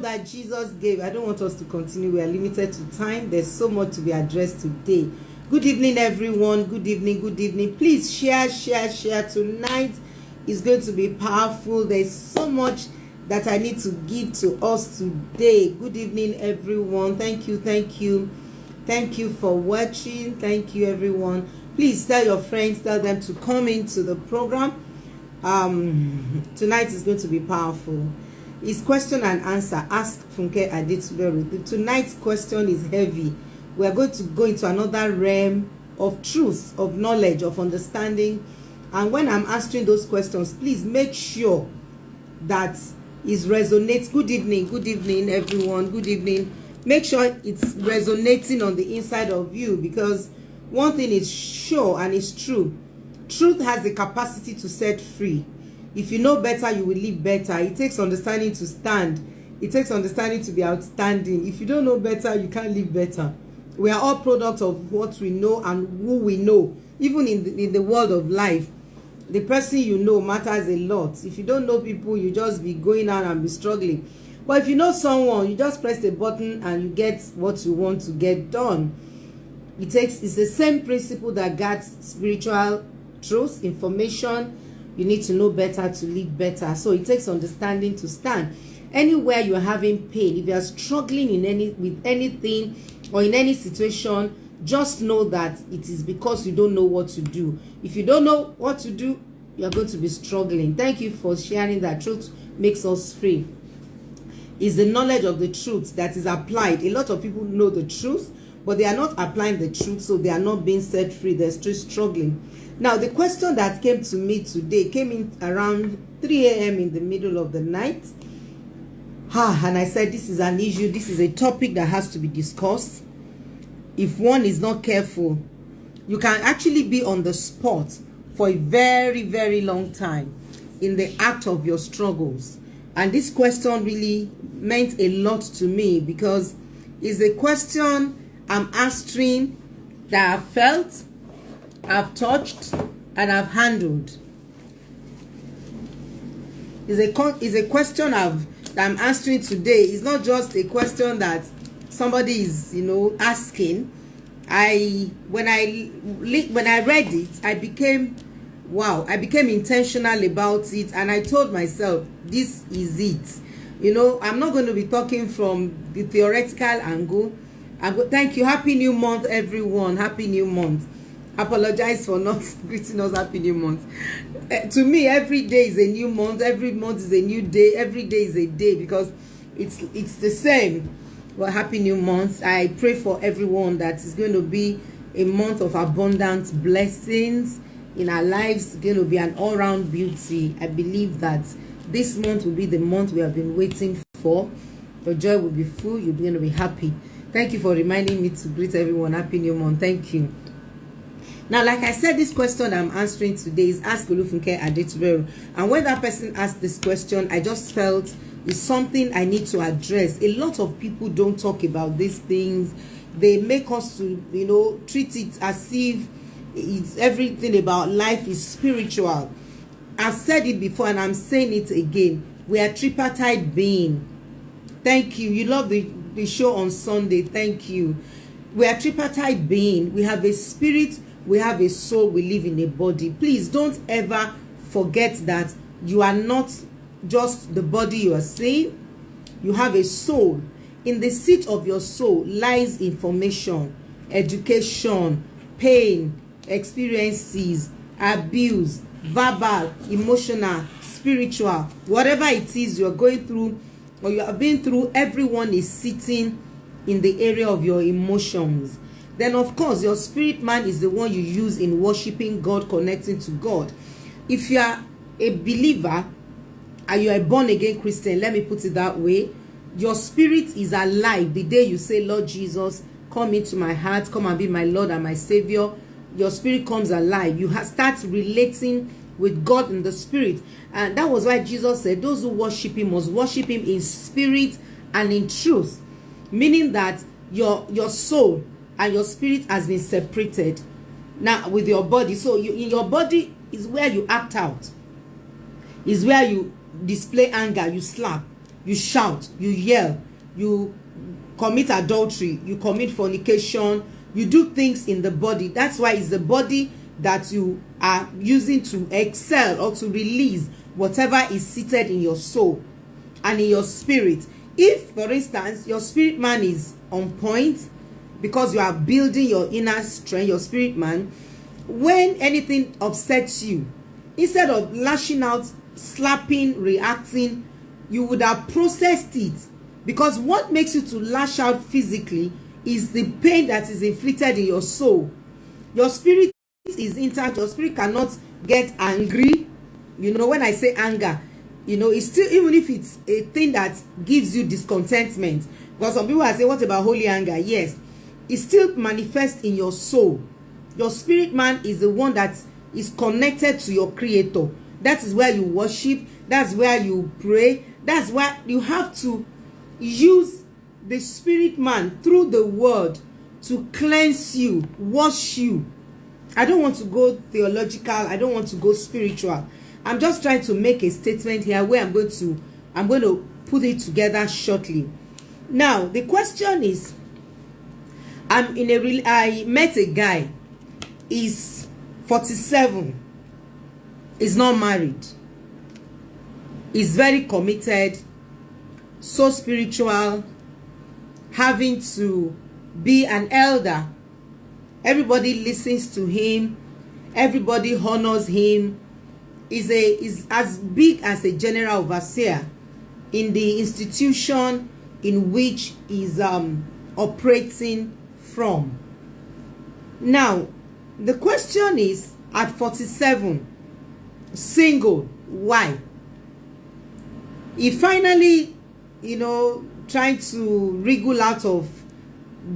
that Jesus gave. I don't want us to continue. We are limited to time. There's so much to be addressed today. Good evening, everyone. Good evening. Good evening. Please share. Tonight is going to be powerful. There's so much that I need to give to us today. Good evening, everyone. Thank you for watching. Thank you, everyone. Please tell your friends, tell them to come into the program. Tonight is going to be powerful. It's question and answer. Ask Funke Adetuberu. Tonight's question is heavy. We are going to go into another realm of truth, of knowledge, of understanding. And when I'm answering those questions, please make sure that it resonates. Good evening, everyone. Good evening. Make sure it's resonating on the inside of you, because one thing is sure and it's true. Truth has the capacity to set free. If you know better, you will live better. It takes understanding to stand. It takes understanding to be outstanding. If you don't know better, you can't live better. We are all products of what we know and who we know. Even in the world of life, the person you know matters a lot. If you don't know people, you just be going out and be struggling. But if you know someone, you just press the button and you get what you want to get done. It's the same principle that guides spiritual truth, information. You need to know better to live better. So it takes understanding to stand. Anywhere you're having pain, if you're struggling with anything or in any situation, just know that it is because you don't know what to do. If you don't know what to do, you're going to be struggling. Thank you for sharing that. Truth makes us free. It's the knowledge of the truth that is applied. A lot of people know the truth, but they are not applying the truth, so they are not being set free. They're still struggling. Now, the question that came to me today came in around 3 a.m. in the middle of the night. And I said, this is an issue. This is a topic that has to be discussed. If one is not careful, you can actually be on the spot for a very, very long time in the act of your struggles. And this question really meant a lot to me, because it's a question I'm answering that I've felt, I've touched, and I've handled. It's a question that I'm answering today. It's not just a question that somebody is, asking. When I read it, I became intentional about it, and I told myself, this is it. I'm not going to be talking from the theoretical angle. Thank you. Happy new month, everyone. Happy new month. Apologize for not greeting us. Happy new month. To me, every day is a new month. Every month is a new day. Every day is a day, because it's the same. Well, happy new month. I pray for everyone that is going to be a month of abundant blessings in our lives. It's going to be an all-round beauty. I believe that this month will be the month we have been waiting for. Your joy will be full. You're going to be happy. Thank you for reminding me to greet everyone. Happy new month. Thank you. Now, like I said, this question I'm answering today is Ask Olufunke Adetuberu. And when that person asked this question, I just felt it's something I need to address. A lot of people don't talk about these things. They make us to, treat it as if it's everything about life is spiritual. I've said it before and I'm saying it again. We are tripartite being. Thank you. You love the show on Sunday. Thank you. We are tripartite being. We have a spirit, we have a soul, we live in a body. Please don't ever forget that you are not just the body you are seeing. You have a soul. In the seat of your soul lies information, education, pain, experiences, abuse, verbal, emotional, spiritual, whatever it is you're going through or you have been through. Everyone is sitting in the area of your emotions. Then of course your spirit man is the one you use in worshiping God, connecting to God. If you are a believer and you are a born again Christian, let me put it that way, your spirit is alive the day you say, Lord Jesus, come into my heart, come and be my Lord and my Savior. Your spirit comes alive. You start relating with God in the spirit. And that was why Jesus said those who worship him must worship him in spirit and in truth. Meaning that your soul and your spirit has been separated now with your body. So in your body is where you act out, is where you display anger, you slap. you shout, you yell, you commit adultery, you commit fornication, you do things in the body. That's why it's the body that you are using to excel or to release whatever is seated in your soul and in your spirit. If, for instance, your spirit man is on point because you are building your inner strength, your spirit man, when anything upsets you, instead of lashing out, slapping, reacting, you would have processed it. Because what makes you to lash out physically is the pain that is inflicted in your soul. Your spirit is intact. Your spirit cannot get angry. You know, when I say anger, you know, it's still, even if it's a thing that gives you discontentment. Because some people are saying, what about holy anger? Yes, it still manifests in your soul. Your spirit man is the one that is connected to your creator. That is where you worship. That's where you pray. That's why you have to use the spirit man through the word to cleanse you, wash you. I don't want to go theological. I don't want to go spiritual. I'm just trying to make a statement here where I'm going to put it together shortly. Now, the question is, I met a guy. He's 47. He's not married. He's very committed, so spiritual, having to be an elder. Everybody listens to him. Everybody honors him. Is as big as a general overseer in the institution in which he's operating from. Now, the question is, at 47, single, why? He finally, you know, trying to wriggle out of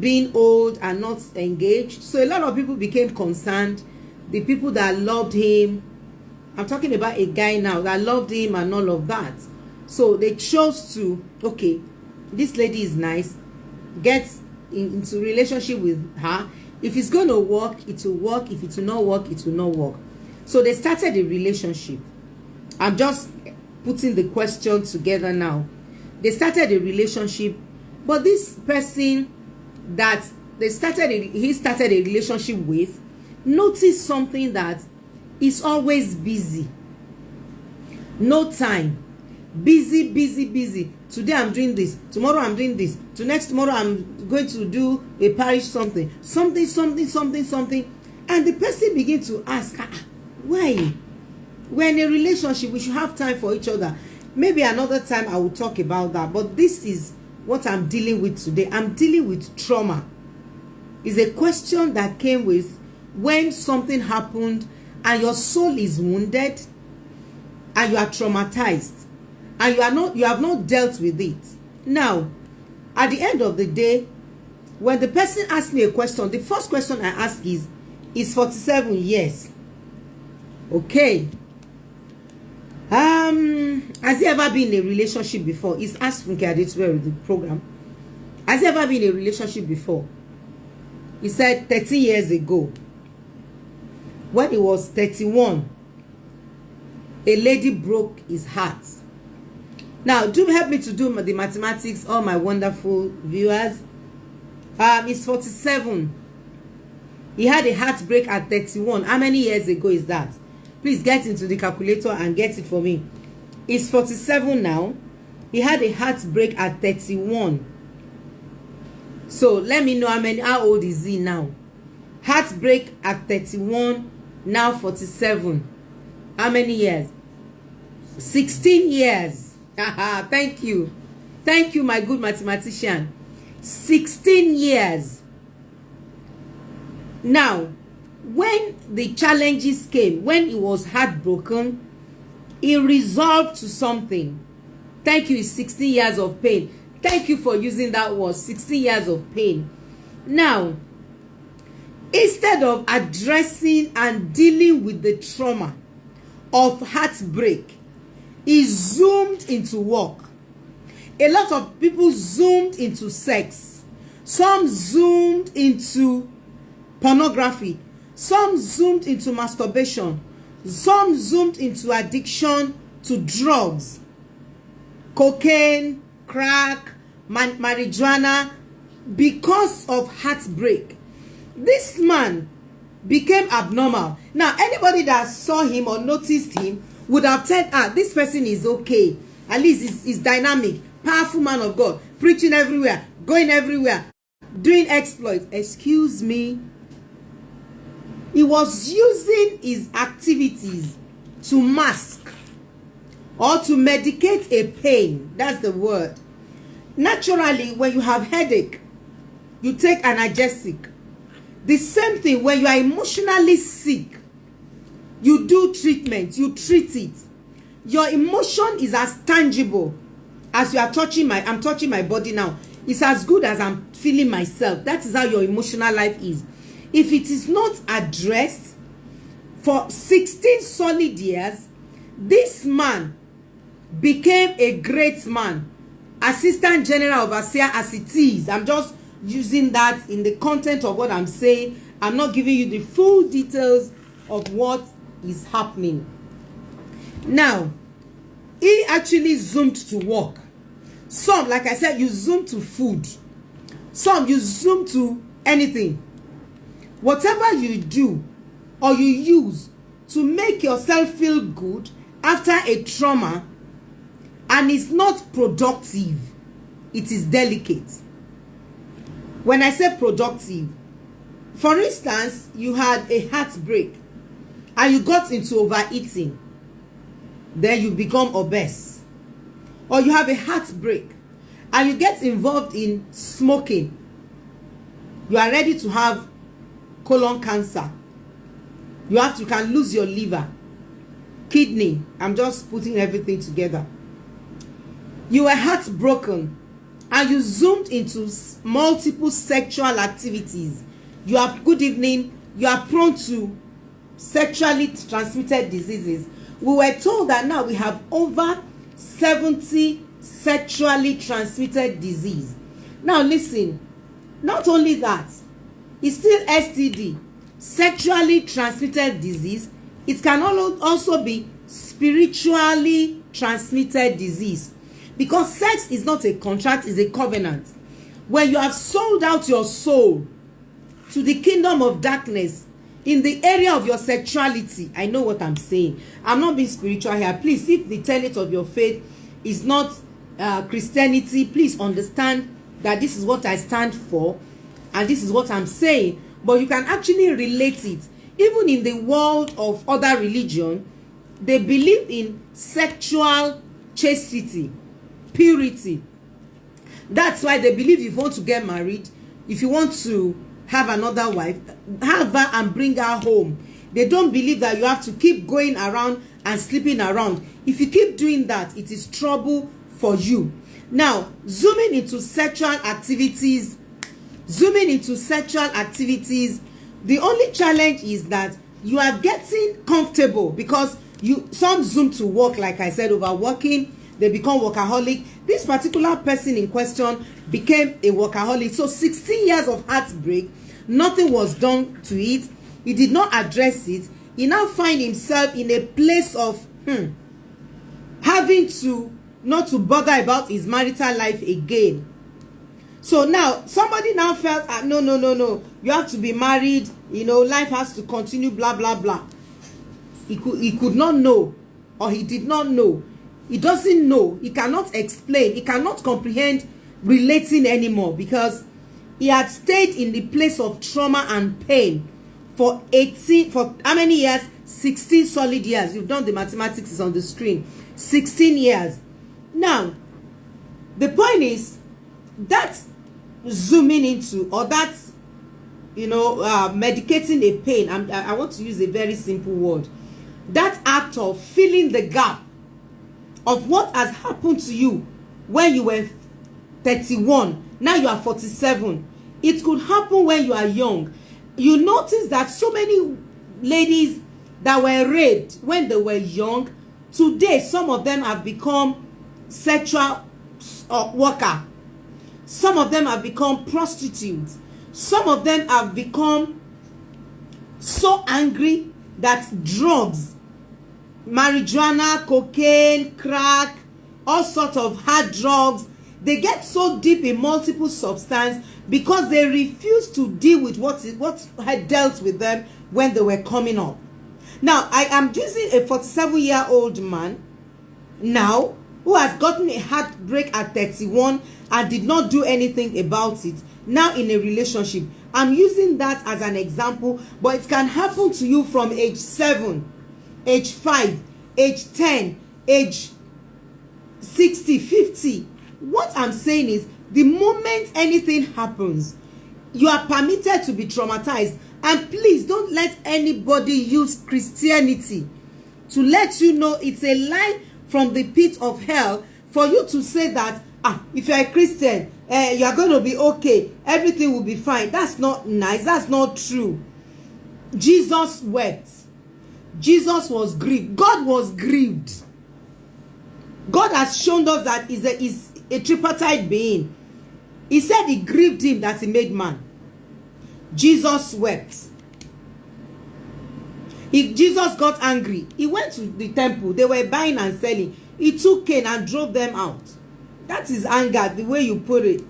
being old and not engaged. So a lot of people became concerned. The people that loved him, I'm talking about a guy now that loved him and all of that. So they chose to, okay, this lady is nice, get into relationship with her. If it's going to work, it will work. If it will not work, it will not work. So they started a relationship. I'm just putting the question together now. They started a relationship, but this person that he started a relationship with noticed something, that is always busy. No time. Busy. Today I'm doing this. Tomorrow I'm doing this. Tomorrow I'm going to do a parish something. And the person begins to ask, why? We're in a relationship. We should have time for each other. Maybe another time I will talk about that. But this is what I'm dealing with today. I'm dealing with trauma. It's a question that came with when something happened and your soul is wounded and you are traumatized and you have not dealt with it. Now, at the end of the day, when the person asks me a question, the first question I ask is 47 years? Okay. Has he ever been in a relationship before? It's asked funkeadetuberu, the program. Has he ever been in a relationship before? He said 13 years ago. When he was 31, a lady broke his heart. Now, do help me to do the mathematics, all my wonderful viewers. He's 47. He had a heartbreak at 31. How many years ago is that? Please get into the calculator and get it for me. He's 47 now. He had a heartbreak at 31. So let me know how old is he now? Heartbreak at 31, now 47. How many years? 16 years. Thank you. Thank you, my good mathematician. 16 years. Now, when the challenges came, when he was heartbroken, he resolved to something. Thank you, it's 16 years of pain. Thank you for using that word, 16 years of pain. Now, instead of addressing and dealing with the trauma of heartbreak, he zoomed into work. A lot of people zoomed into sex. Some zoomed into pornography. Some zoomed into masturbation. Some zoomed into addiction to drugs, cocaine, crack, marijuana, because of heartbreak. This man became abnormal. Now, anybody that saw him or noticed him would have said, this person is okay. At least he's dynamic, powerful man of God, preaching everywhere, going everywhere, doing exploits. Excuse me. He was using his activities to mask or to medicate a pain. That's the word. Naturally, when you have headache, you take analgesic. The same thing when you are emotionally sick, you do treatment, you treat it. Your emotion is as tangible as you are touching I'm touching my body now. It's as good as I'm feeling myself. That is how your emotional life is. If it is not addressed for 16 solid years, this man became a great man, assistant general overseer as it is. I'm just using that in the content of what I'm saying. I'm not giving you the full details of what is happening. Now, he actually zoomed to work. Some, like I said, you zoom to food. Some, you zoom to anything. Whatever you do or you use to make yourself feel good after a trauma and it's not productive, it is delicate. When I say productive, for instance, you had a heartbreak and you got into overeating, then you become obese. Or you have a heartbreak and you get involved in smoking, you are ready to have colon cancer. You can lose your liver, kidney. I'm just putting everything together. You were heartbroken and you zoomed into multiple sexual activities. You are, good evening, you are prone to sexually transmitted diseases. We were told that now we have over 70 sexually transmitted disease. Now listen, not only that, it's still STD, sexually transmitted disease. It can also be spiritually transmitted disease, because sex is not a contract, it's a covenant. When you have sold out your soul to the kingdom of darkness in the area of your sexuality, I know what I'm saying. I'm not being spiritual here. Please, if the tenet of your faith is not Christianity, please understand that this is what I stand for and this is what I'm saying. But you can actually relate it. Even in the world of other religion, they believe in sexual chastity, purity. That's why they believe if you want to get married, if you want to have another wife, have her and bring her home. They don't believe that you have to keep going around and sleeping around. If you keep doing that, it is trouble for you. Now, zooming into sexual activities, the only challenge is that you are getting comfortable, because some zoom to work, like I said, overworking, they become workaholic. This particular person in question became a workaholic. So 16 years of heartbreak, nothing was done to it. He did not address it. He now find himself in a place of having to not to bother about his marital life again. So now somebody now felt, no, you have to be married, life has to continue, blah blah blah. He could not know, or he did not know. He doesn't know. He cannot explain. He cannot comprehend relating anymore, because he had stayed in the place of trauma and pain for how many years? 16 solid years. You've done the mathematics, is on the screen. 16 years. Now, the point is that zooming into, or that medicating a pain. I want to use a very simple word. That act of filling the gap of what has happened to you when you were 31, now you are 47. It could happen when you are young. You notice that so many ladies that were raped when they were young, today some of them have become sexual worker. Some of them have become prostitutes. Some of them have become so angry that drugs, marijuana, cocaine, crack, all sorts of hard drugs, They get so deep in multiple substance because they refuse to deal with what had dealt with them when they were coming up. Now, I am using a 47-year-old man now who has gotten a heartbreak at 31 and did not do anything about it, now in a relationship. I'm using that as an example, but it can happen to you from age 7, age 5, age 10, age 60, 50. What I'm saying is, the moment anything happens, you are permitted to be traumatized. And please don't let anybody use Christianity to let you know it's a lie from the pit of hell for you to say that, if you're a Christian, you are going to be okay, everything will be fine. That's not nice. That's not true. Jesus wept. Jesus was grieved. God was grieved. God has shown us that he's a tripartite being. He said it grieved him that he made man. Jesus wept. Jesus got angry. He went to the temple. They were buying and selling. He took Cain and drove them out. That is anger, the way you put it.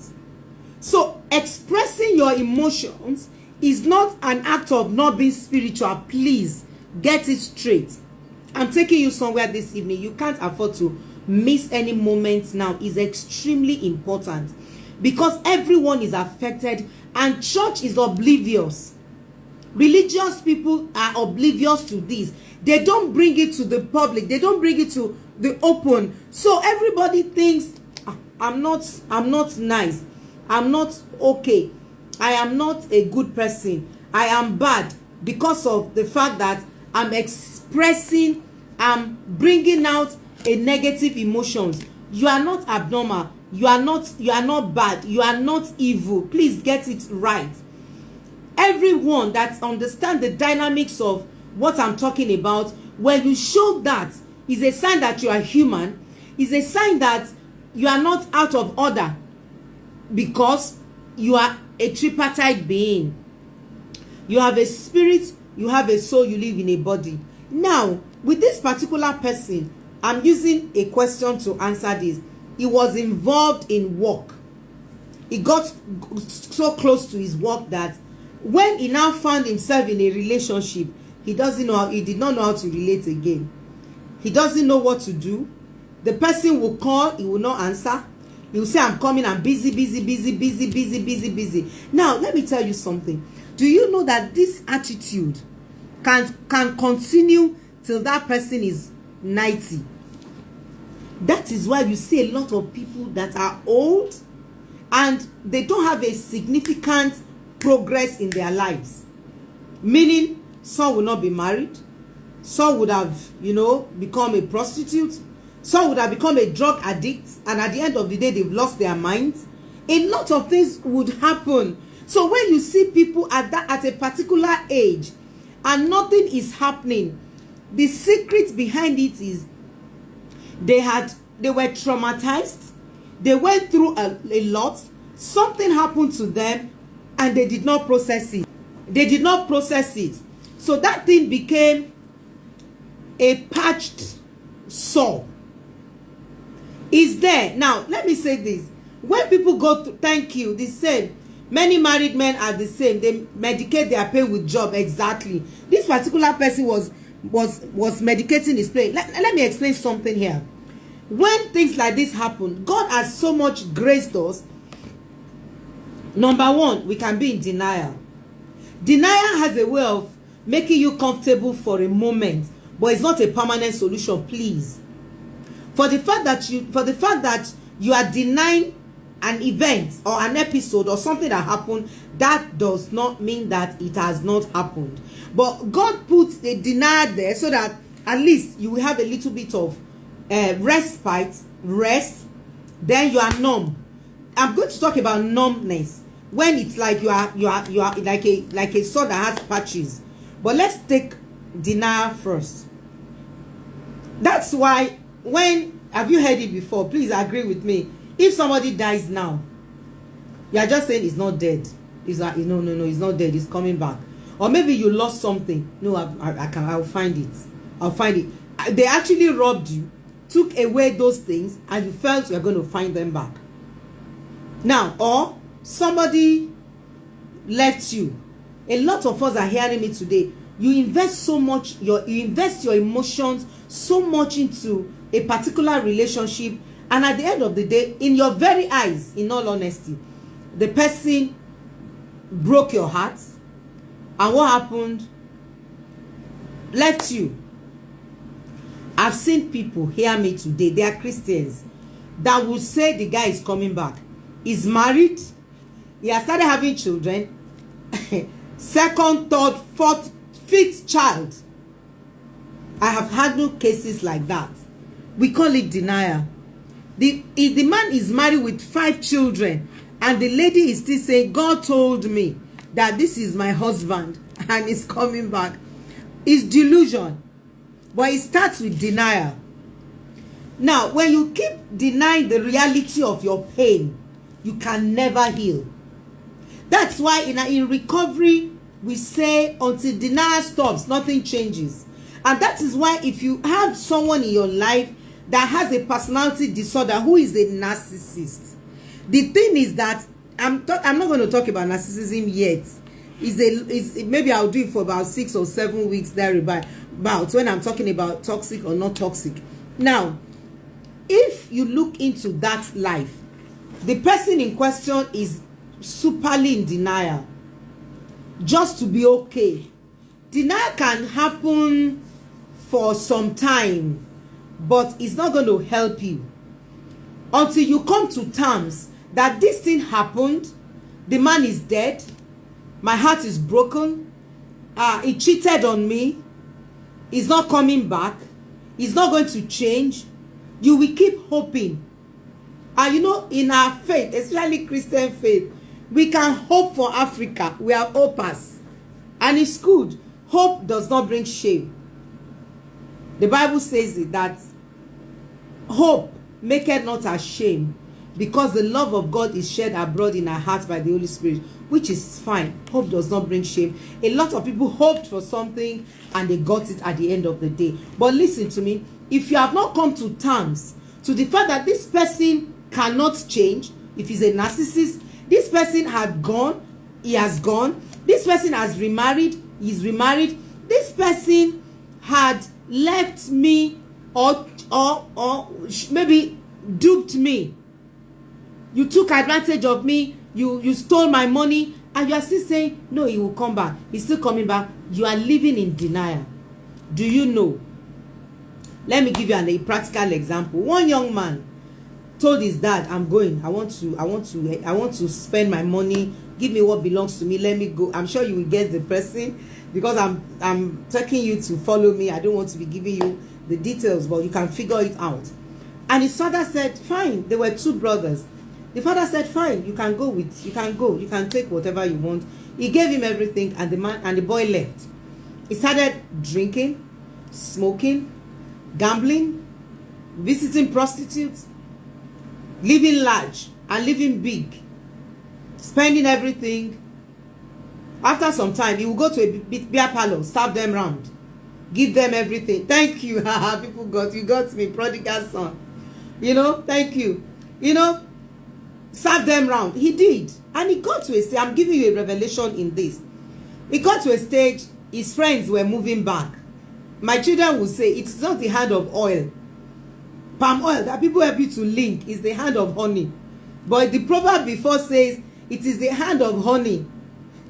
So expressing your emotions is not an act of not being spiritual. Please get it straight. I'm taking you somewhere this evening. You can't afford to miss any moment now. It's extremely important because everyone is affected and church is oblivious. Religious people are oblivious to this. They don't bring it to the public. They don't bring it to the open. So everybody thinks, I'm not nice. I'm not okay. I am not a good person. I am bad because of the fact that I'm expressing, I'm bringing out a negative emotions. You are not abnormal. You are not bad. You are not evil. Please get it right. Everyone that understands the dynamics of what I'm talking about, when you show that, is a sign that you are human, is a sign that you are not out of order because you are a tripartite being. You have a spirit, you have a soul, you live in a body. Now, with this particular person, I'm using a question to answer this. He was involved in work. He got so close to his work that when he now found himself in a relationship, he did not know how to relate again. He doesn't know what to do. The person will call, he will not answer. He will say, I'm coming, I'm busy. Now, let me tell you something. Do you know that this attitude can continue till that person is 90? That is why you see a lot of people that are old and they don't have a significant progress in their lives. Meaning, some will not be married. Some would have, become a prostitute. Some would have become a drug addict. And at the end of the day, they've lost their minds. A lot of things would happen. So when you see people at a particular age and nothing is happening, the secret behind it is they were traumatized. They went through a lot. Something happened to them and they did not process it. So that thing became a patched sore. Is there. Now, let me say this. When people go to, thank you, the same. Many married men are the same. They medicate their pain with job. Exactly. This particular person was medicating his pain. Let me explain something here. When things like this happen, God has so much graced us. Number one, we can be in denial. Denial has a way of making you comfortable for a moment, but it's not a permanent solution. Please, for the fact that you are denying an event or an episode or something that happened, that does not mean that it has not happened. But God puts a denial there so that at least you will have a little bit of respite, rest. Then you are numb. I'm going to talk about numbness when it's like you are like a sword that has patches. But let's take denial first. That's why have you heard it before? Please agree with me. If somebody dies now, you are just saying he's not dead. No, he's not dead. He's coming back. Or maybe you lost something. No, I'll find it. I'll find it. They actually robbed you, took away those things, and you felt you're going to find them back. Now, or somebody left you. A lot of us are hearing me today. You invest so much, you invest your emotions so much into a particular relationship, and at the end of the day, in your very eyes, in all honesty, the person broke your heart, and what happened? Left you. I've seen people, hear me today, they are Christians, that will say the guy is coming back. He's married, he has started having children, second, third, fourth, fifth child. I have handled cases like that. We call it denial. The man is married with 5 children, and the lady is still saying, God told me that this is my husband and he's coming back. It's delusion, but it starts with denial. Now, when you keep denying the reality of your pain, you can never heal. That's why in recovery, we say until denial stops, nothing changes. And that is why if you have someone in your life that has a personality disorder, who is a narcissist, the thing is that I'm not going to talk about narcissism yet. Maybe I'll do it for about 6 or 7 weeks thereabout, when I'm talking about toxic or not toxic. Now, if you look into that life, the person in question is superly in denial, just to be okay. Denial can happen for some time, but it's not going to help you until you come to terms that this thing happened. The man is dead, my heart is broken, he cheated on me, he's not coming back, he's not going to change. You will keep hoping. And you know, in our faith, especially Christian faith, we can hope for Africa. We are hopers, and it's good. Hope does not bring shame. The Bible says it, that hope maketh not ashamed, because the love of God is shed abroad in our hearts by the Holy Spirit, which is fine. Hope does not bring shame. A lot of people hoped for something and they got it at the end of the day. But listen to me, if you have not come to terms to the fact that this person cannot change, if he's a narcissist, this person had gone, he has gone, this person has remarried, he's remarried, this person had left me or maybe duped me, you took advantage of me, you stole my money, and you are still saying no, he will come back, he's still coming back. You are living in denial. Do you know? Let me give you a practical example. One young man told his dad, I'm going, I want to spend my money, give me what belongs to me, let me go. I'm sure you will guess the person, because I'm taking you to follow me. I don't want to be giving you the details, but you can figure it out. And his father said, fine. There were 2 brothers. The father said, fine, you can go, you can take whatever you want. He gave him everything, and the boy left. He started drinking, smoking, gambling, visiting prostitutes, living large and living big, spending everything. After some time, he will go to a beer parlor, serve them round, give them everything. Thank you. People you got me, prodigal son. You know, thank you. You know, serve them round. He did. And he got to a stage, I'm giving you a revelation in this. He got to a stage, his friends were moving back. My children will say, it's not the hand of oil. Palm oil that people help you to link is the hand of honey. But the proverb before says, it is the hand of honey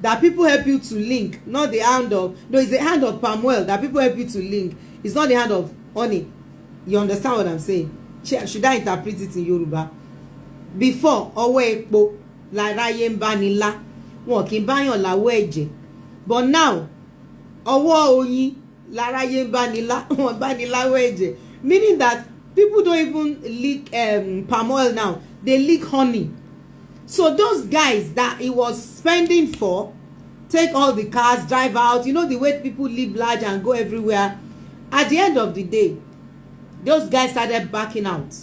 that people help you to link, not the hand of, no, it's the hand of palm oil that people help you to link. It's not the hand of honey. You understand what I'm saying? Should I interpret it in Yoruba? Before, ọwọ́ epo láráyé ń bá ni lá, wọn kì í báyàn láwọ́ ẹ̀jẹ̀. But now, ọwọ́ oyin láráyé ń bá ni lá, wọn bá ni láwọ́ ẹ̀jẹ̀. Meaning that people don't even lick palm oil now, they lick honey. So those guys that he was spending for, take all the cars, drive out, you know the way people live large and go everywhere. At the end of the day, those guys started backing out.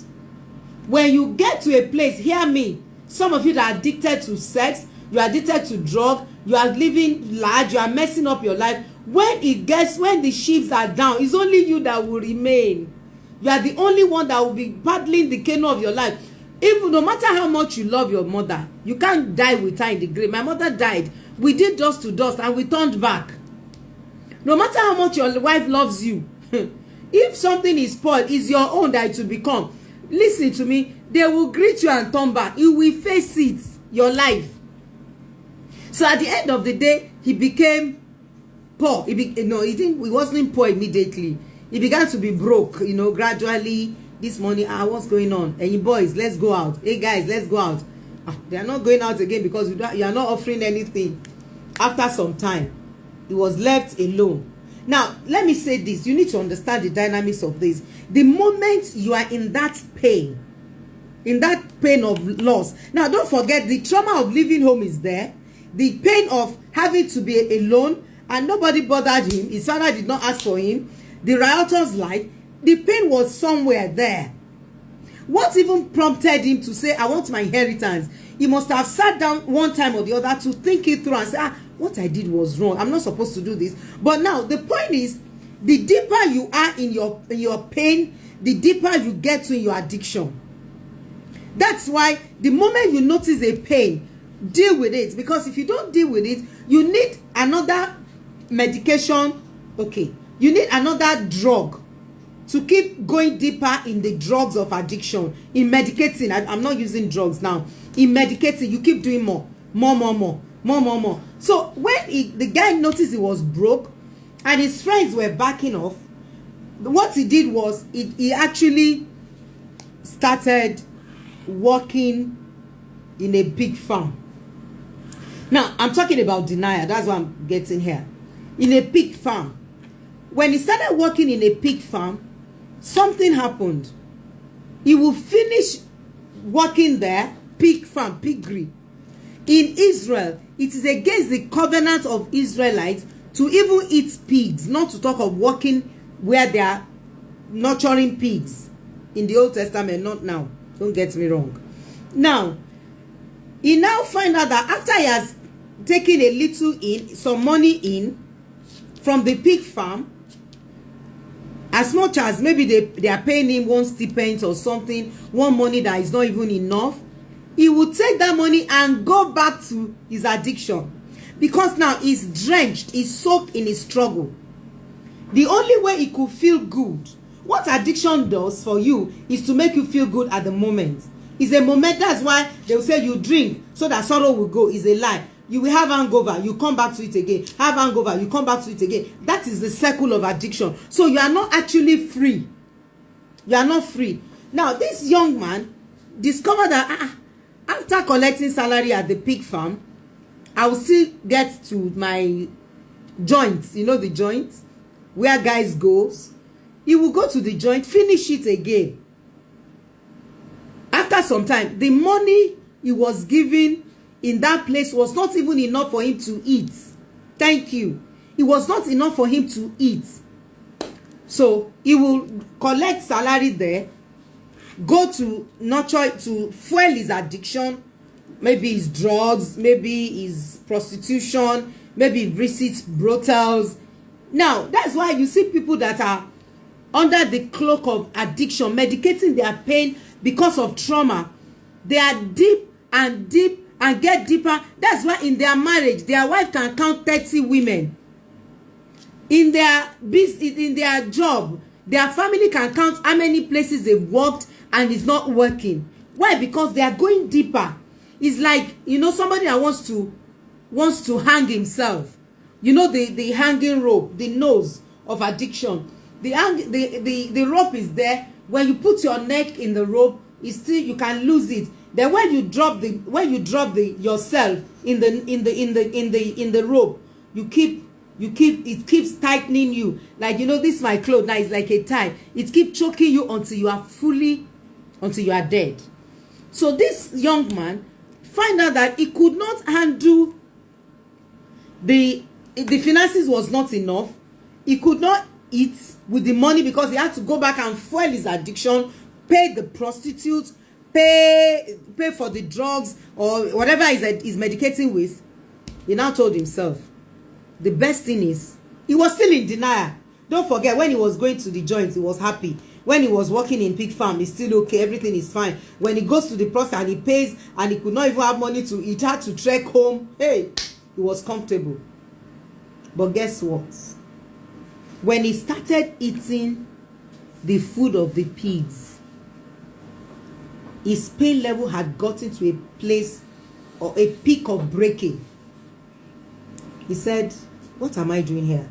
When you get to a place, hear me, some of you that are addicted to sex, you are addicted to drug, you are living large, you are messing up your life. When the ships are down, it's only you that will remain. You are the only one that will be paddling the canoe of your life. Even no matter how much you love your mother, you can't die with her in the grave. My mother died. We did dust to dust and we turned back. No matter how much your wife loves you, if something is spoiled, it's your own that it will become. Listen to me. They will greet you and turn back. You will face it, your life. So at the end of the day, he became poor. He wasn't poor immediately. He began to be broke, gradually. This morning, what's going on? Hey boys, let's go out. Hey guys, let's go out. They are not going out again because you are not offering anything. After some time, he was left alone. Now, let me say this. You need to understand the dynamics of this. The moment you are in that pain of loss. Now, don't forget, the trauma of leaving home is there. The pain of having to be alone and nobody bothered him. His father did not ask for him. The rioter's life. The pain was somewhere there. What even prompted him to say, I want my inheritance? He must have sat down one time or the other to think it through and say, what I did was wrong. I'm not supposed to do this. But now, the point is, the deeper you are in your pain, the deeper you get to in your addiction. That's why the moment you notice a pain, deal with it. Because if you don't deal with it, you need another medication. Okay. You need another drug to keep going deeper in the drugs of addiction. In medicating, I'm not using drugs now. In medicating, you keep doing more. So when the guy noticed he was broke and his friends were backing off, what he did was he actually started working in a big farm. Now, I'm talking about denial. That's what I'm getting here. In a pig farm. When he started working in a pig farm, something happened. He will finish working there, pig farm, piggery. In Israel, it is against the covenant of Israelites to even eat pigs, not to talk of working where they are nurturing pigs. In the Old Testament, not now. Don't get me wrong. Now, he now find out that after he has taken a little some money in from the pig farm, as much as maybe they are paying him one stipend or something, one money that is not even enough, he would take that money and go back to his addiction. Because now he's drenched, he's soaked in his struggle. The only way he could feel good, what addiction does for you is to make you feel good at the moment. It's a moment. That's why they will say you drink so that sorrow will go. It's a lie. You will have hangover, you come back to it again. Have hangover, you come back to it again. That is the circle of addiction. So you are not actually free. You are not free. Now, this young man discovered that after collecting salary at the pig farm, I will still get to my joints. You know the joints where guys goes. He will go to the joint, finish it again. After some time, the money he was given in that place was not even enough for him to eat. Thank you. It was not enough for him to eat. So he will collect salary there, go to nurture, to fuel his addiction, maybe his drugs, maybe his prostitution, maybe visits brothels. Now, that's why you see people that are under the cloak of addiction, medicating their pain because of trauma. They are deep and deep and get deeper. That's why in their marriage, their wife can count 30 women. In their business, in their job, their family can count how many places they've worked and it's not working. Why? Because they are going deeper. It's like, somebody that wants to hang himself. The hanging rope, the nose of addiction. The rope is there. When you put your neck in the rope, you can lose it. Then when you drop yourself in the rope, it keeps tightening you. Like, this is my clothes now, it's like a tie. It keeps choking you until you are dead. So this young man find out that he could not handle the finances was not enough. He could not eat with the money because he had to go back and fuel his addiction, pay the prostitutes, pay for the drugs or whatever he's medicating with. He now told himself, the best thing is, he was still in denial. Don't forget, when he was going to the joint, he was happy. When he was working in pig farm, it's still okay, everything is fine. When he goes to the process and he pays and he could not even have money to eat, had to trek home, hey, he was comfortable. But guess what? When he started eating the food of the pigs, his pain level had gotten to a place or a peak of breaking. He said, what am I doing here?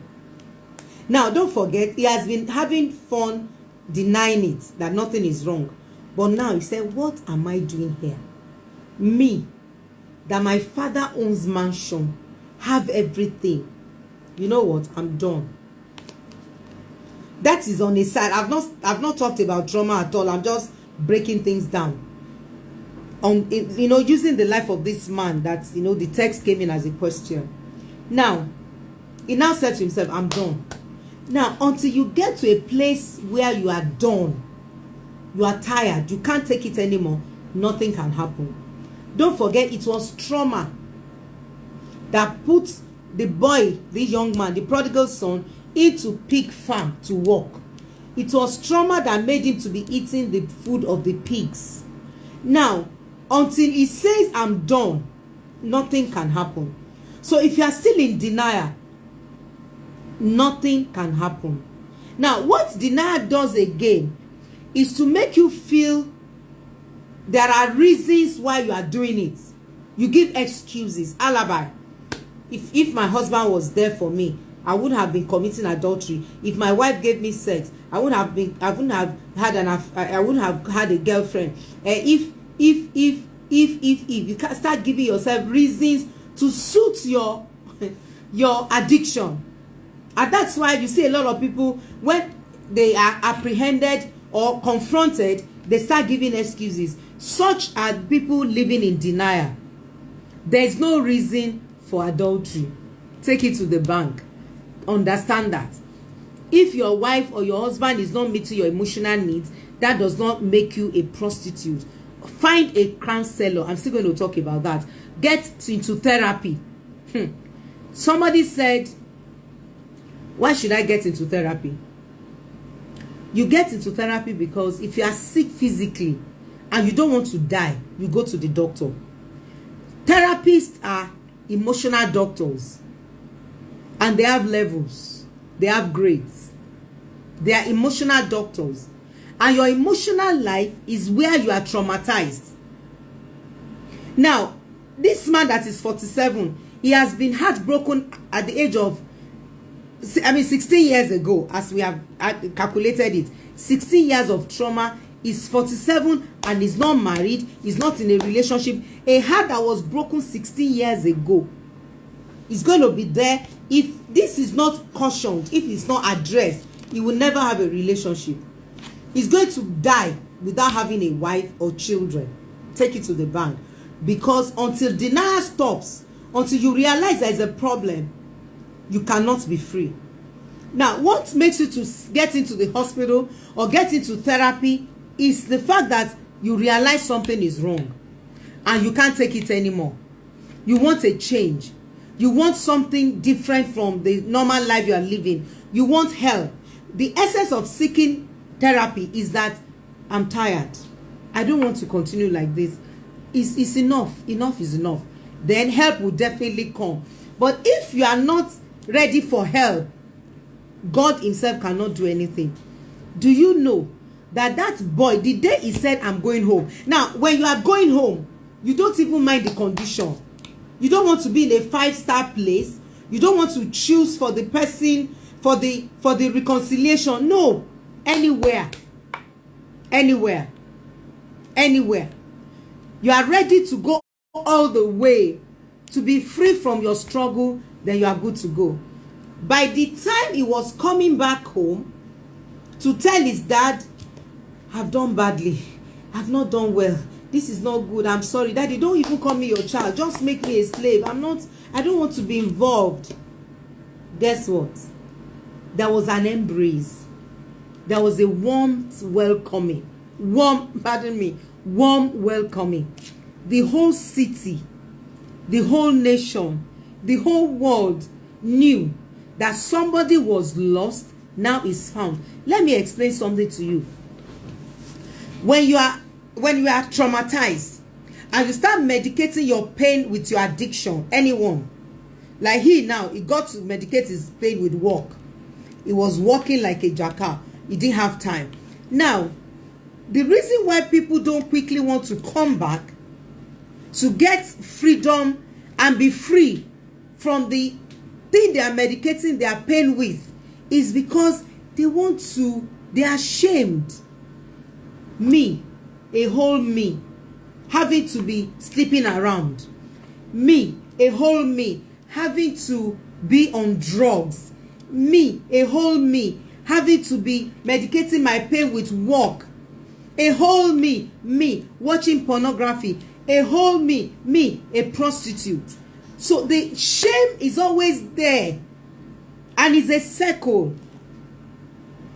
Now, don't forget, he has been having fun denying it, that nothing is wrong. But now he said, what am I doing here? Me, that my father owns mansion, have everything. You know what? I'm done. That is on his side. I've not talked about trauma at all. I'm just breaking things down. Using the life of this man that, the text came in as a question. Now, he now said to himself, I'm done. Now, until you get to a place where you are done, you are tired, you can't take it anymore, nothing can happen. Don't forget, it was trauma that put the boy, the young man, the prodigal son, into pig farm to work. It was trauma that made him to be eating the food of the pigs. Now, until he says, I'm done, nothing can happen. So if you are still in denial, nothing can happen. Now, what denial does again is to make you feel there are reasons why you are doing it. You give excuses, alibi. If my husband was there for me, I wouldn't have been committing adultery. If my wife gave me sex, I wouldn't have had a girlfriend. If you can start giving yourself reasons to suit your addiction. And that's why you see a lot of people, when they are apprehended or confronted, they start giving excuses. Such are people living in denial. There's no reason for adultery. Take it to the bank. Understand that. If your wife or your husband is not meeting your emotional needs, that does not make you a prostitute. Find a counselor. I'm still going to talk about that. Get into therapy. Somebody said, why should I get into therapy? You get into therapy because if you are sick physically and you don't want to die, you go to the doctor. Therapists are emotional doctors, and they have levels, they have grades. They are emotional doctors, and your emotional life is where you are traumatized. Now, this man that is 47, he has been heartbroken at the age of 16 years ago, as we have calculated it. 16 years of trauma. He's 47 and he's not married. He's not in a relationship. A heart that was broken 16 years ago is going to be there. If this is not cautioned, if it's not addressed, he will never have a relationship. He's going to die without having a wife or children. Take it to the bank. Because until denial stops, until you realize there is a problem, you cannot be free. Now, what makes you to get into the hospital or get into therapy is the fact that you realize something is wrong and you can't take it anymore. You want a change. You want something different from the normal life you are living. You want help. The essence of seeking therapy is that I'm tired. I don't want to continue like this. It's enough. Enough is enough. Then help will definitely come. But if you are not ready for help, God himself cannot do anything. Do you know that boy, the day he said, I'm going home. Now, when you are going home, you don't even mind the condition. You don't want to be in a 5-star place. You don't want to choose for the person, for the reconciliation. No. Anywhere. Anywhere. Anywhere. You are ready to go all the way to be free from your struggle, then you are good to go. By the time he was coming back home to tell his dad, I've done badly. I've not done well. This is not good. I'm sorry. Daddy, don't even call me your child. Just make me a slave. I don't want to be involved. Guess what? There was an embrace. There was a warm welcoming. Warm welcoming. The whole city, the whole nation, the whole world knew that somebody was lost, now is found. Let me explain something to you. When you are traumatized and you start medicating your pain with your addiction, anyone, like he got to medicate his pain with work. He was walking like a jackal. He didn't have time. Now, the reason why people don't quickly want to come back to get freedom and be free from the thing they are medicating their pain with is because they are ashamed. Me, a whole me, having to be sleeping around. Me, a whole me, having to be on drugs. Me, a whole me, having to be medicating my pain with work. A whole me, watching pornography. A whole me, a prostitute. So the shame is always there, and it's a circle.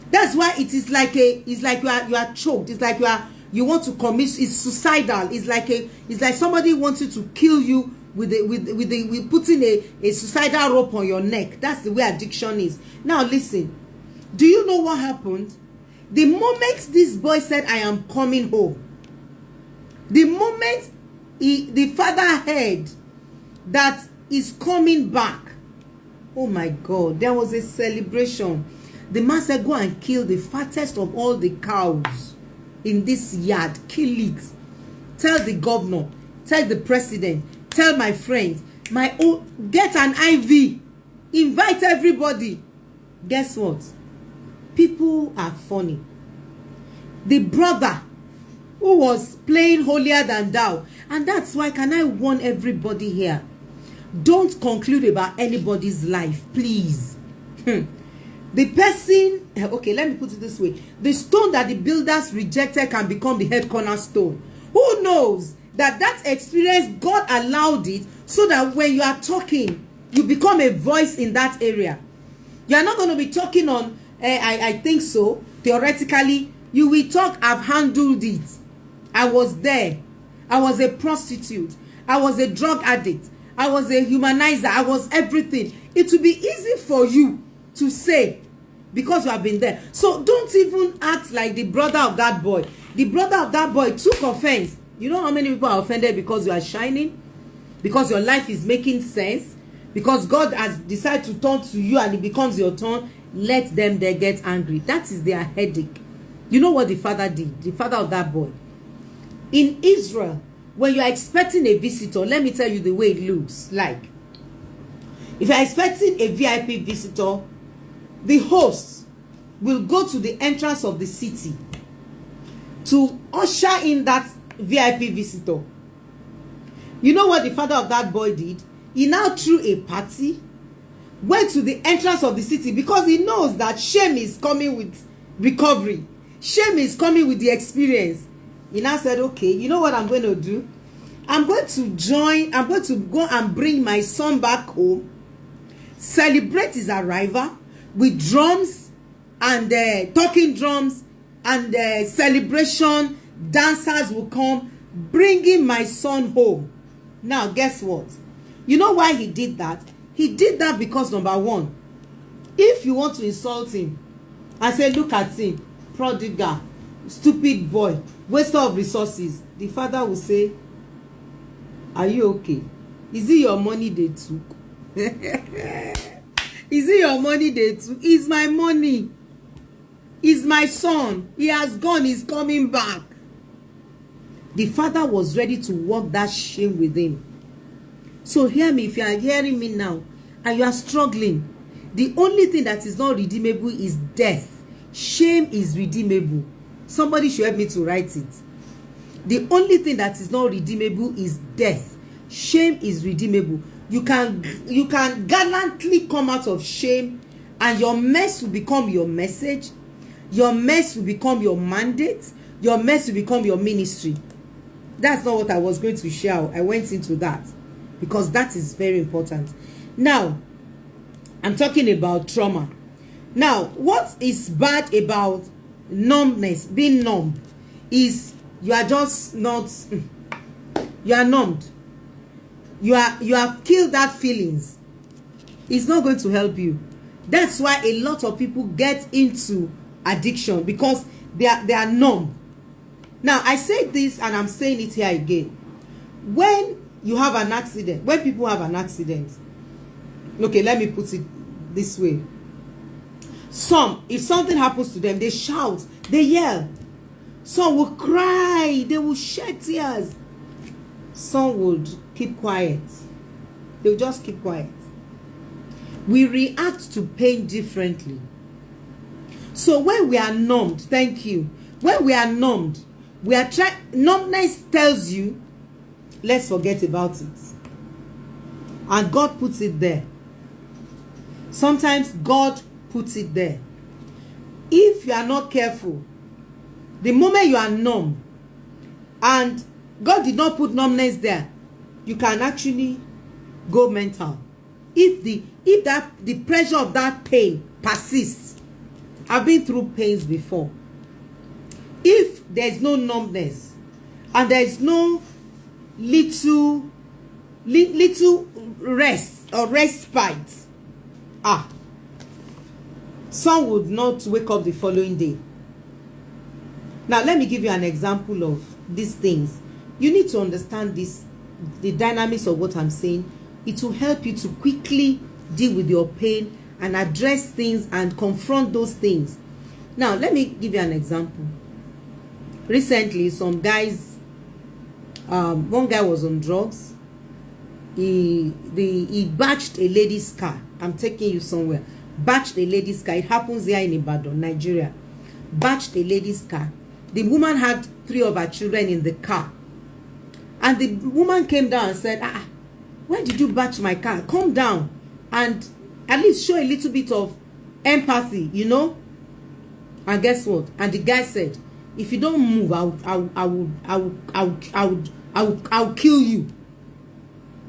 That's why it is like you are choked. It's like you want to commit. It's suicidal. It's like somebody wanting to kill you with putting a suicidal rope on your neck. That's the way addiction is. Now listen, do you know what happened? The moment this boy said, "I am coming home," the moment the father heard that he's coming back, oh my God, there was a celebration. The man said, "Go and kill the fattest of all the cows in this yard. Kill it. Tell the governor, tell the president, tell my friends, get an IV. Invite everybody." Guess what? People are funny. The brother who was playing holier than thou, and that's why, can I warn everybody here? Don't conclude about anybody's life, please. The person, okay, let me put it this way. The stone that the builders rejected can become the head cornerstone. Who knows that experience, God allowed it so that when you are talking, you become a voice in that area. You are not going to be talking on, I think so, theoretically. You will talk, "I've handled it. I was there. I was a prostitute. I was a drug addict. I was a humanizer. I was everything." It will be easy for you to say because you have been there. So don't even act like the brother of that boy. The brother of that boy took offense. You know how many people are offended because you are shining? Because your life is making sense? Because God has decided to turn to you and it becomes your turn? Let them there get angry. That is their headache. You know what the father did? The father of that boy. In Israel, when you are expecting a visitor, let me tell you the way it looks like. If you are expecting a VIP visitor, the host will go to the entrance of the city to usher in that VIP visitor. You know what the father of that boy did? He now threw a party, went to the entrance of the city because he knows that shame is coming with recovery. Shame is coming with the experience. He now said, "Okay, you know what I'm going to do? I'm going to go and bring my son back home, celebrate his arrival with drums and talking drums and celebration. Dancers will come, bringing my son home." Now, guess what? You know why he did that? He did that because, number one, if you want to insult him and say, "Look at him, prodigal, stupid boy, waster of resources," the father will say, "Are you okay? Is it your money they took?" Is it your money they took? It's my money. It's my son. He has gone. He's coming back. The father was ready to walk that shame with him. So hear me, if you are hearing me now and you are struggling, the only thing that is not redeemable is death. Shame is redeemable. Somebody should help me to write it. The only thing that is not redeemable is death. Shame is redeemable. You can gallantly come out of shame and your mess will become your message. Your mess will become your mandate. Your mess will become your ministry. That's not what I was going to share. I went into that because that is very important. Now, I'm talking about trauma. Now, what is bad about numbness, being numb, is you are just not, you are numbed. You have killed that feelings. It's not going to help you. That's why a lot of people get into addiction, because they are numb. Now, I say this and I'm saying it here again. When you have an accident, when people have an accident, okay, let me put it this way. Some, if something happens to them, they shout, they yell. Some will cry, they will shed tears. Some would keep quiet. They'll just keep quiet. We react to pain differently. So when we are numbed, thank you. When we are numbed, we are numbness tells you, let's forget about it. And God puts it there. Sometimes God puts it there. If you are not careful, the moment you are numb, and God did not put numbness there, you can actually go mental. If the pressure of that pain persists. I've been through pains before. If there's no numbness and there's no little rest or respite, some would not wake up the following day. Now, let me give you an example of these things. You need to understand this, the dynamics of what I'm saying. It will help you to quickly deal with your pain and address things and confront those things. Now, let me give you an example. Recently, some guys, one guy was on drugs. He batched a lady's car. I'm taking you somewhere. Batched a lady's car. It happens here in Ibadan, Nigeria. Batched a lady's car. The woman had 3 of her children in the car. And the woman came down and said, why did you batch my car? Calm down and at least show a little bit of empathy, you know? And guess what? And the guy said, if you don't move, I'll kill you.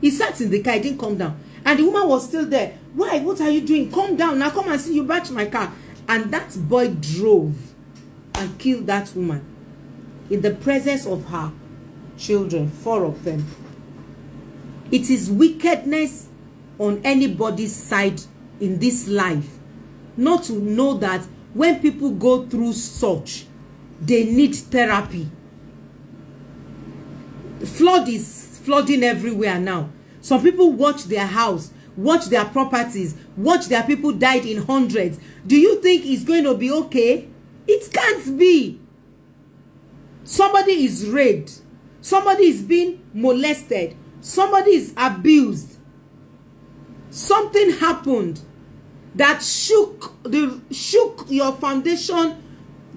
He sat in the car, he didn't come down. And the woman was still there. Why? What are you doing? Calm down. Now come and see you batch my car. And that boy drove and killed that woman in the presence of her children, 4 of them. It is wickedness on anybody's side in this life not to know that when people go through such, they need therapy. Flood is flooding everywhere now. Some people watch their house, watch their properties, watch their people died in hundreds. Do you think it's going to be okay? It can't be. Somebody is raped. Somebody is being molested. Somebody is abused. Something happened that shook your foundation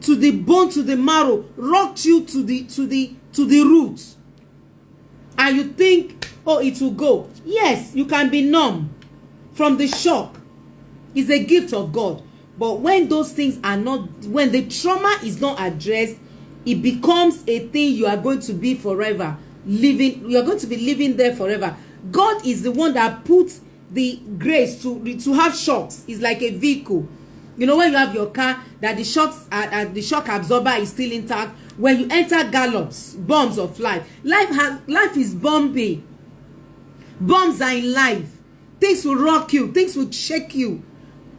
to the bone, to the marrow, rocked you to the roots. And you think, oh, it will go. Yes, you can be numb from the shock. It's a gift of God. But when those things are not, when the trauma is not addressed, it becomes a thing you are going to be forever living. You are going to be living there forever. God is the one that puts the grace to have shocks. It's like a vehicle. You know, when you have your car, that the shock absorber is still intact. When you enter gallops, bombs of life. Life is bumpy. Bombs are in life. Things will rock you. Things will shake you.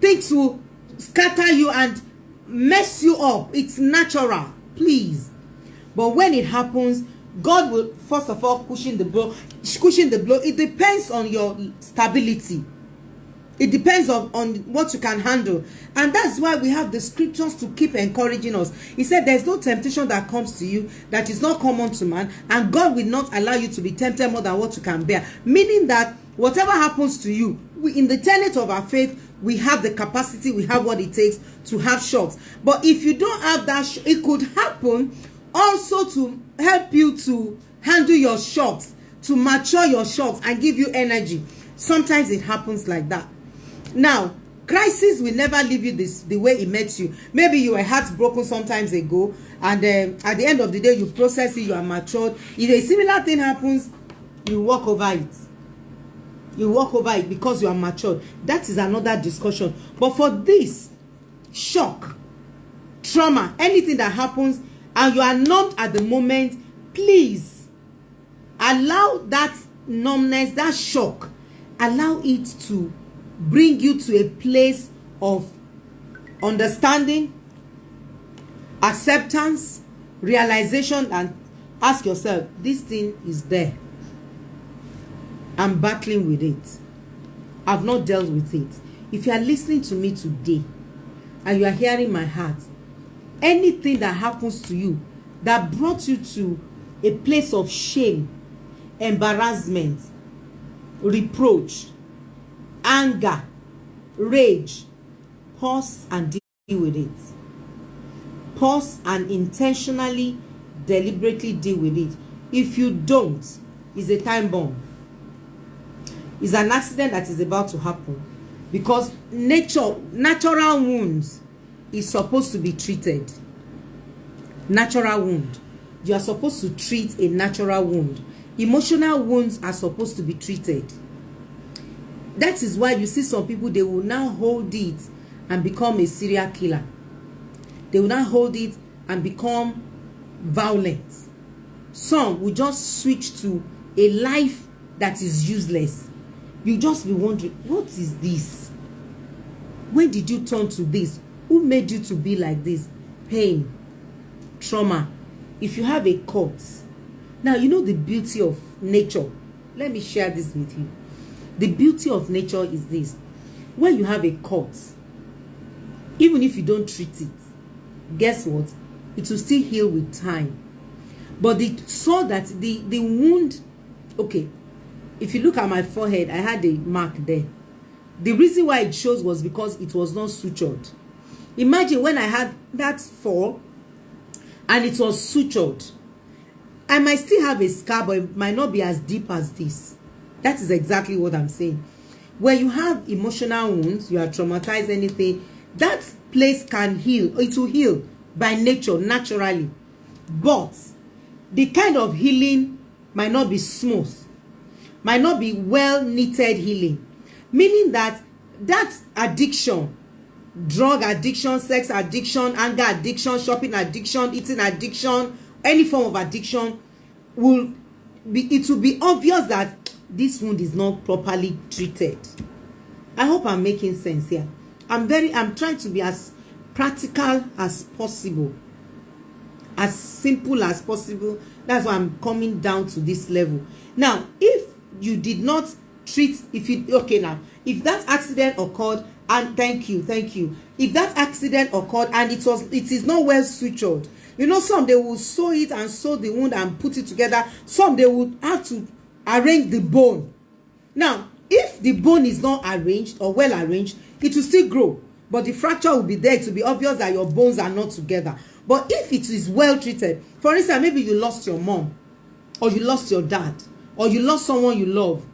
Things will scatter you and mess you up. It's natural. Please. But when it happens, God will first of all cushion the blow. It depends on your stability. It depends on what you can handle. And that's why we have the scriptures to keep encouraging us. He said there's no temptation that comes to you that is not common to man, and God will not allow you to be tempted more than what you can bear. Meaning that whatever happens to you, in the tenet of our faith, we have the capacity, we have what it takes to have shocks. But if you don't have that, it could happen also to help you to handle your shocks, to mature your shocks and give you energy. Sometimes it happens like that. Now, crisis will never leave you the way it met you. Maybe you were heartbroken sometimes ago, and at the end of the day, you process it, you are matured. If a similar thing happens, you walk over it. You walk over it because you are matured. That is another discussion. But for this, shock, trauma, anything that happens, and you are numbed at the moment, please allow that numbness, that shock, allow it to bring you to a place of understanding, acceptance, realization and ask yourself, this thing is there. I'm battling with it. I've not dealt with it. If you are listening to me today and you are hearing my heart, anything that happens to you that brought you to a place of shame, embarrassment, reproach, anger, rage, pause and deal with it. Pause and intentionally, deliberately deal with it. If you don't, it's a time bomb. It's an accident that is about to happen, because natural wounds is supposed to be treated. Natural wound. You are supposed to treat a natural wound. Emotional wounds are supposed to be treated. That is why you see some people, they will now hold it and become a serial killer. They will now hold it and become violent. Some will just switch to a life that is useless. You just be wondering, what is this? When did you turn to this? Who made you to be like this? Pain, trauma. If you have a cut, now you know the beauty of nature. Let me share this with you. The beauty of nature is this. When you have a cut, even if you don't treat it, guess what? It will still heal with time. But the wound, okay, if you look at my forehead, I had a mark there. The reason why it shows was because it was not sutured. Imagine when I had that fall and it was sutured. I might still have a scar, but it might not be as deep as this. That is exactly what I'm saying. When you have emotional wounds, you are traumatized, anything, that place can heal. It will heal by nature, naturally. But the kind of healing might not be smooth, might not be well knitted healing. Meaning that addiction, drug addiction, sex addiction, anger addiction, shopping addiction, eating addiction, any form of addiction, it will be obvious that this wound is not properly treated. I hope I'm making sense here. I'm trying to be as practical as possible, as simple as possible. That's why I'm coming down to this level. Now, if you did not treat, if that accident occurred, and thank you, if that accident occurred and it is not well sutured, you know, some they will sew it and sew the wound and put it together. Some they would have to arrange the bone. Now, if the bone is not arranged or well arranged, it will still grow, but the fracture will be there. It will be obvious that your bones are not together. But if it is well treated, for instance, maybe you lost your mom, or you lost your dad, or you lost someone you love,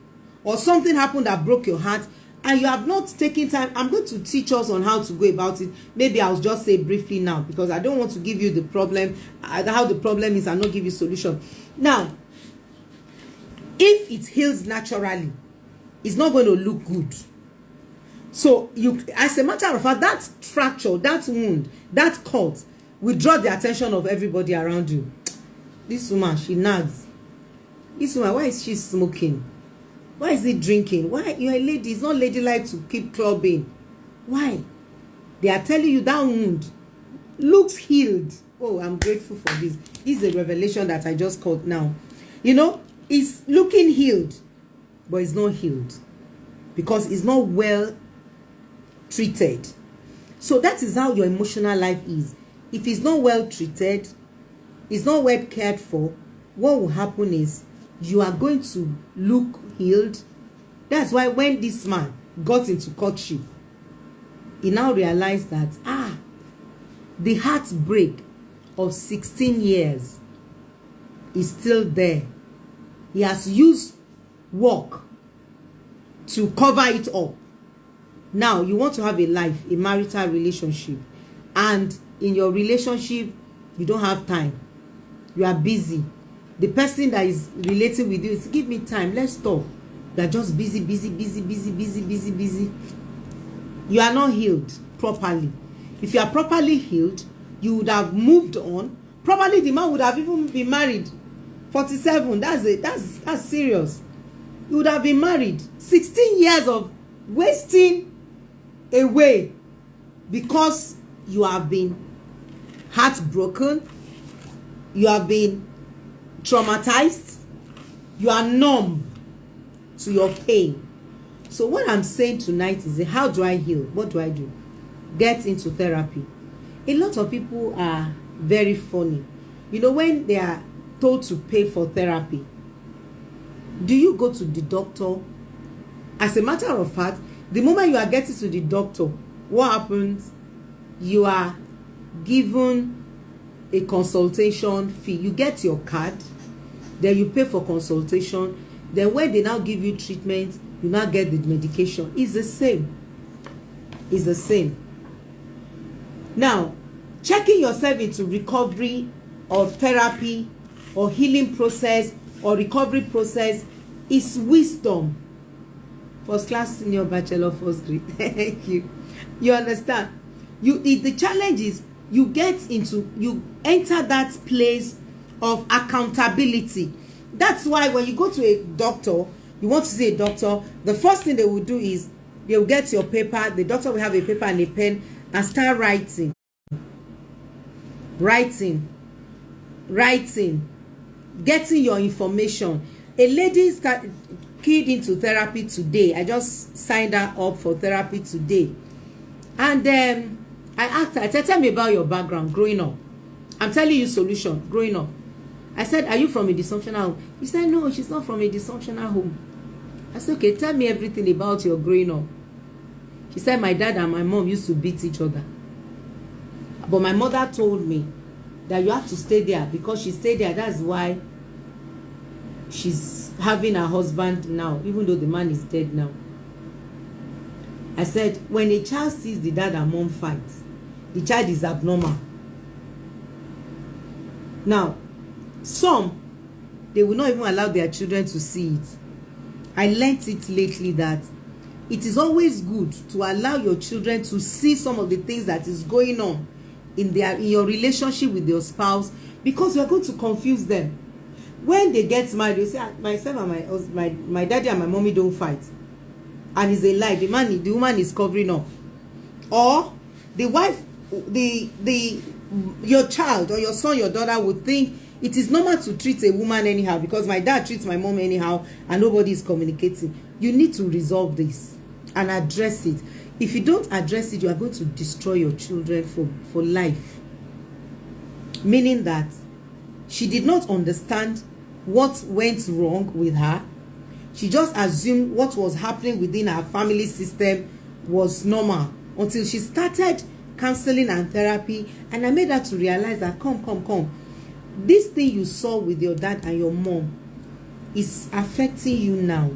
or something happened that broke your heart, and you have not taken time. I'm going to teach us on how to go about it. Maybe I'll just say briefly now, because I don't want to give you the problem, how the problem is, and not give you solution. Now, if it heals naturally, it's not going to look good. So as a matter of fact, that fracture, that wound, that cut will draw the attention of everybody around you. This woman, she nags. This woman, why is she smoking? Why is he drinking? Why? You're a lady. It's not ladylike to keep clubbing. Why? They are telling you that wound looks healed. Oh, I'm grateful for this. This is a revelation that I just caught now. You know, it's looking healed, but it's not healed because it's not well treated. So that is how your emotional life is. If it's not well treated, it's not well cared for, what will happen is you are going to look healed. That's why when this man got into courtship, he now realized that the heartbreak of 16 years is still there. He has used work to cover it up. Now you want to have a life, a marital relationship, and in your relationship you don't have time. You are busy. The person that is relating with you is, give me time, let's talk. You are just busy. You are not healed properly. If you are properly healed, you would have moved on. Probably the man would have even been married. 47, that's it. That's serious. You would have been married. 16 years of wasting away because you have been heartbroken, you have been traumatized, you are numb to your pain. So what I'm saying tonight is, how do I heal? What do I do? Get into therapy. A lot of people are very funny. You know, when they are told to pay for therapy, do you go to the doctor? As a matter of fact, the moment you are getting to the doctor, what happens? You are given a consultation fee. You get your card, then you pay for consultation. Then when they now give you treatment, you now get the medication. It's the same. It's the same. Now, checking yourself into recovery or therapy or healing process or recovery process is wisdom. First class, senior, bachelor, first grade. Thank you. You understand? The challenge is you enter that place of accountability. That's why when you go to a doctor, you want to see a doctor, the first thing they will do is they will get your paper. The doctor will have a paper and a pen and start writing, getting your information. A lady keyed into therapy today. I just signed her up for therapy today. And I asked her, I said, tell me about your background growing up. I'm telling you solution, growing up. I said, are you from a dysfunctional home? He said, no, she's not from a dysfunctional home. I said, okay, tell me everything about your growing up. She said, my dad and my mom used to beat each other. But my mother told me that you have to stay there, because she stayed there. That's why she's having a husband now, even though the man is dead now. I said, when a child sees the dad and mom fight, the child is abnormal. Now, some, they will not even allow their children to see it. I learned it lately that it is always good to allow your children to see some of the things that is going on in your relationship with your spouse, because you are going to confuse them. When they get married, you say, myself and my daddy and my mommy don't fight. And it's a lie. The woman is covering up. Or the wife, your child or your son, your daughter would think it is normal to treat a woman anyhow, because my dad treats my mom anyhow and nobody is communicating. You need to resolve this and address it. If you don't address it, you are going to destroy your children for life. Meaning that she did not understand what went wrong with her. She just assumed what was happening within her family system was normal, until she started counseling and therapy. And I made her to realize that, come. This thing you saw with your dad and your mom is affecting you now.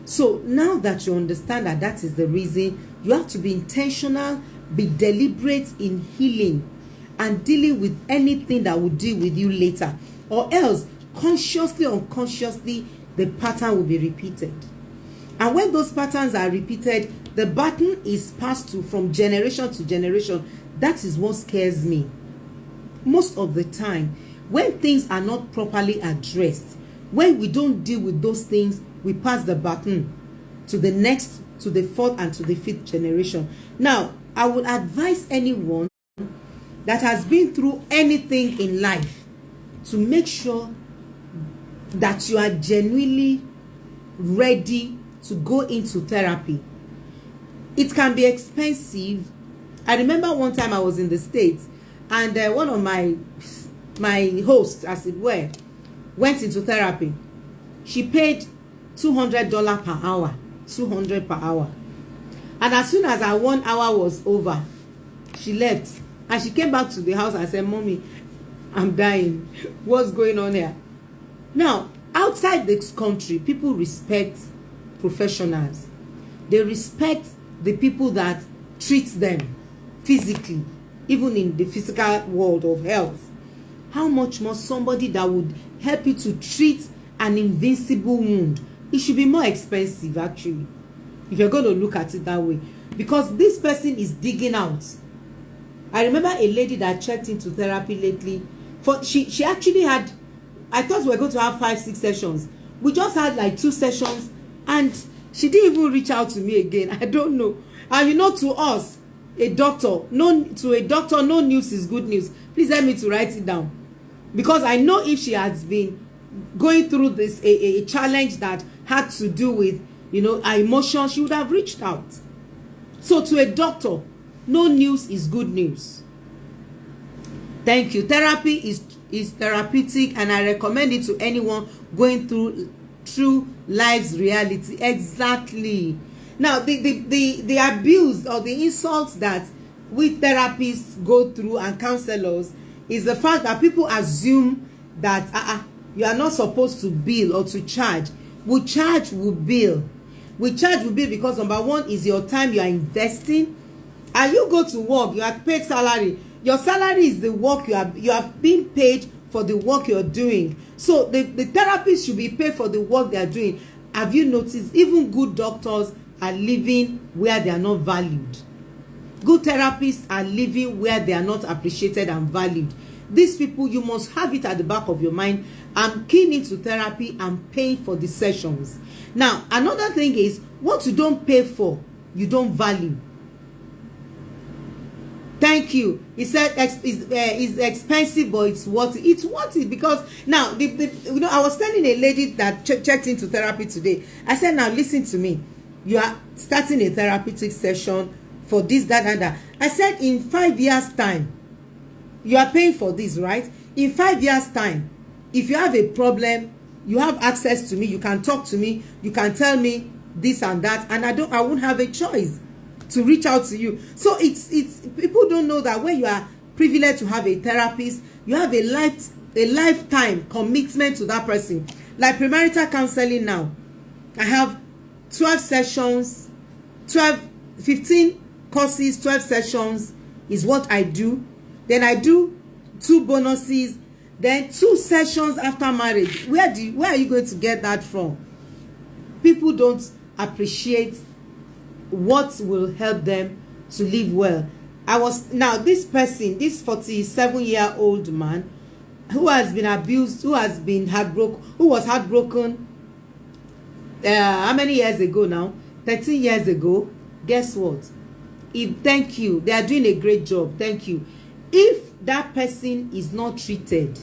So now that you understand that that is the reason, you have to be intentional, be deliberate in healing and dealing with anything that will deal with you later. Or else, consciously or unconsciously, the pattern will be repeated. And when those patterns are repeated, the baton is passed from generation to generation. That is what scares me. Most of the time, when things are not properly addressed, when we don't deal with those things, we pass the baton to the next, to the fourth and to the fifth generation. Now, I would advise anyone that has been through anything in life to make sure that you are genuinely ready to go into therapy. It can be expensive. I remember one time I was in the States, and one of my hosts, as it were, went into therapy. She paid $200 per hour, $200 per hour. And as soon as our 1 hour was over, she left. And she came back to the house and said, Mommy, I'm dying. What's going on here? Now, outside this country, people respect professionals. They respect the people that treat them physically, even in the physical world of health. How much more somebody that would help you to treat an invincible wound? It should be more expensive, actually, if you're going to look at it that way, because this person is digging out. I remember a lady that checked into therapy lately. She actually had, I thought we were going to have 5-6 sessions. We just had like 2 sessions, and she didn't even reach out to me again. I don't know. And you know, to us, no news is good news. Please help me to write it down. because I know if she has been going through this a challenge that had to do with, you know, her emotions, she would have reached out. So to a doctor, no news is good news. Thank you. Therapy is therapeutic, and I recommend it to anyone going through life's reality. Exactly. Now the abuse or the insults that we therapists go through and counselors is the fact that people assume that you are not supposed to bill or to charge. We charge, we bill. We charge, we bill because number one is your time you are investing. And you go to work, you are paid salary. Your salary is the work you are being paid for the work you're doing. So the therapists should be paid for the work they are doing. Have you noticed even good doctors are living where they are not valued? Good therapists are living where they are not appreciated and valued. These people, you must have it at the back of your mind. I'm keen into therapy and paying for the sessions. Now, another thing is, what you don't pay for, you don't value. Thank you. He said it's expensive, but it's worth it. It's worth it because now, you know, I was telling a lady that checked into therapy today. I said, now listen to me. You are starting a therapeutic session for this, that, and that. I said, in 5 years' time, you are paying for this, right? In 5 years' time, if you have a problem, you have access to me. You can talk to me. You can tell me this and that, and I won't have a choice to reach out to you. So it's people don't know that when you are privileged to have a therapist, you have a lifetime commitment to that person. Like premarital counseling now, I have 12 sessions, 15 courses, 12 sessions is what I do. Then I do 2 bonuses, then 2 sessions after marriage. Where are you going to get that from? People don't appreciate what will help them to live well. Now this person, this 47-year-old man who has been abused, who has been heartbroken, who was heartbroken how many years ago now? 13 years ago. Guess what? Thank you. They are doing a great job. Thank you. If that person is not treated,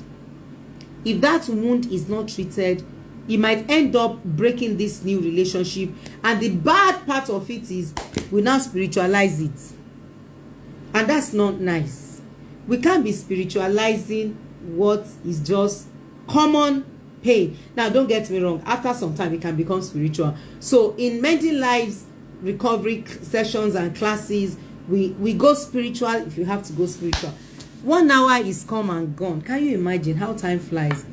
if that wound is not treated, he might end up breaking this new relationship. And the bad part of it is we now spiritualize it. And that's not nice. We can't be spiritualizing what is just common pain. Now, don't get me wrong. After some time, it can become spiritual. So in Mending Lives recovery sessions and classes, we go spiritual if you have to go spiritual. 1 hour is come and gone. Can you imagine how time flies?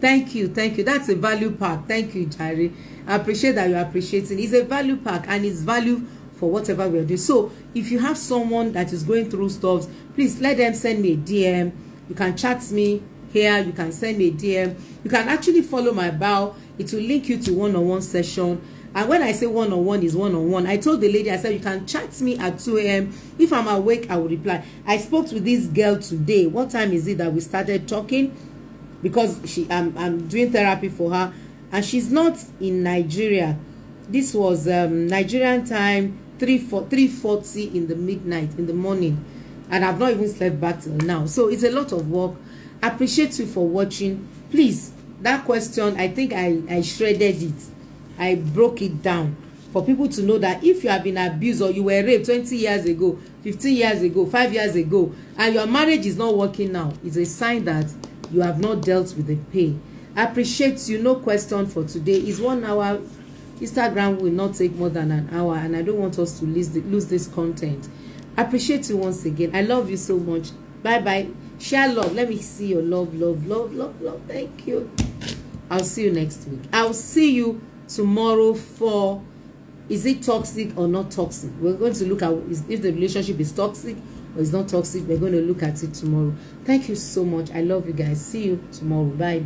Thank you. That's a value pack. Thank you, Jari. I appreciate that you're appreciating. It's a value pack, and it's value for whatever we're doing. So if you have someone that is going through stuff, please let them send me a DM. You can chat me here. You can send me a DM. You can actually follow my bio. It will link you to one-on-one session. And when I say one-on-one is one-on-one, I told the lady, I said, you can chat me at 2 a.m. If I'm awake, I will reply. I spoke with this girl today. What time is it that we started talking? Because I'm doing therapy for her, and she's not in Nigeria. This was Nigerian time, 3:40 in the midnight, in the morning, and I've not even slept back till now. So it's a lot of work. I appreciate you for watching. Please, that question, I think I shredded it. I broke it down for people to know that if you have been abused or you were raped 20 years ago, 15 years ago, 5 years ago, and your marriage is not working now, it's a sign that you have not dealt with the pain. I appreciate you. No question for today. It's 1 hour. Instagram will not take more than an hour, and I don't want us to lose this content. I appreciate you once again. I love you so much. Bye bye. Share love. Let me see your love. Thank you. I'll see you next week. I'll see you tomorrow for, is it toxic or not toxic? We're going to look at if the relationship is toxic or it's not toxic. We're going to look at it tomorrow. Thank you so much. I love you guys. See you tomorrow. Bye.